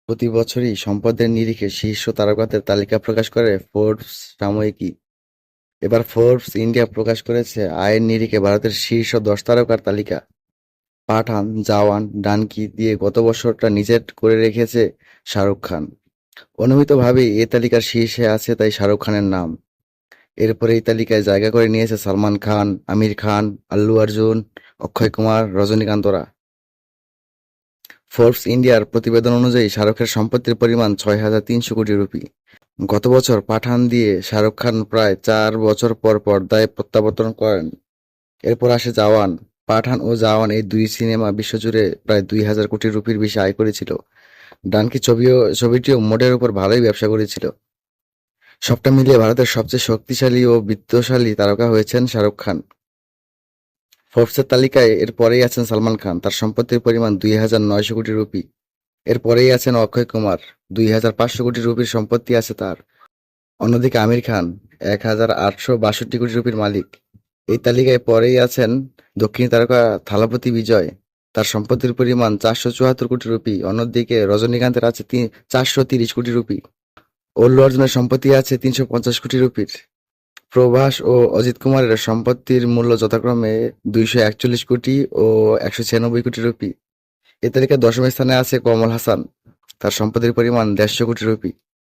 প্রতি বছরই সম্পদের নিরিখে শীর্ষ তারকাদের তালিকা প্রকাশ করে ফোর্বস সাময়িকী। এবার ফোর্বস ইন্ডিয়া প্রকাশ করেছে আয়ের নিরিখে ভারতের শীর্ষ 10 তারকার তালিকা। পাঠান, জওয়ান, ডানকি দিয়ে গত বছরটা নিজের করে রেখেছে শাহরুখ খান। অনুমিতভাবেই এ তালিকার শীর্ষে আছে তাই শাহরুখ খানের নাম। এরপরে এই তালিকায় জায়গা করে নিয়েছে সালমান খান, আমির খান, আল্লু অর্জুন, অক্ষয় কুমার, রজনীকান্তরা। ফোর্বস ইন্ডিয়ার প্রতিবেদন অনুযায়ী শাহরুখের সম্পত্তির পরিমাণ 6,300 কোটি রুপি। গত বছর পাঠান দিয়ে শাহরুখ খান প্রায় 4 বছর পর পর্দায় প্রত্যাবর্তন করেন। এরপর আসে জওয়ান। পাঠান ও জওয়ান এই দুই সিনেমা বিশ্বজুড়ে প্রায় 2,000 কোটি রুপির বেশি আয় করেছিল। ডানকি ছবিটিও মোডের উপর ভালোই ব্যবসা করেছিল। সবটা মিলিয়ে ভারতের সবচেয়ে শক্তিশালী ও বিত্তশালী তারকা হয়েছেন শাহরুখ খান। ফোর্বসের তালিকায় এর পরেই আছেন সালমান খান, তার সম্পত্তির পরিমাণ 2,900 কোটি রুপি। এর পরেই আছেন অক্ষয় কুমার, 2,500 কোটি রুপির সম্পত্তি আছে তার। অন্যদিকে আমির খান 1,862 কোটি রুপির মালিক। এই তালিকায় পরেই আছেন দক্ষিণী তারকা থালাপতি বিজয়, তার সম্পত্তির পরিমাণ 474 কোটি রুপি। অন্যদিকে রজনীকান্তের আছে 430 কোটি রুপি। অল্লু অর্জুনের সম্পত্তি আছে 350 কোটি রুপির। প্রভাস ও অজিত কুমারের সম্পত্তির মূল্য যথাক্রমে 241 কোটি ও 196 কোটি রুপি। এ তালিকায় দশম স্থানে আছে কমল হাসান, তার সম্পত্তির পরিমাণ 150 কোটি রুপি।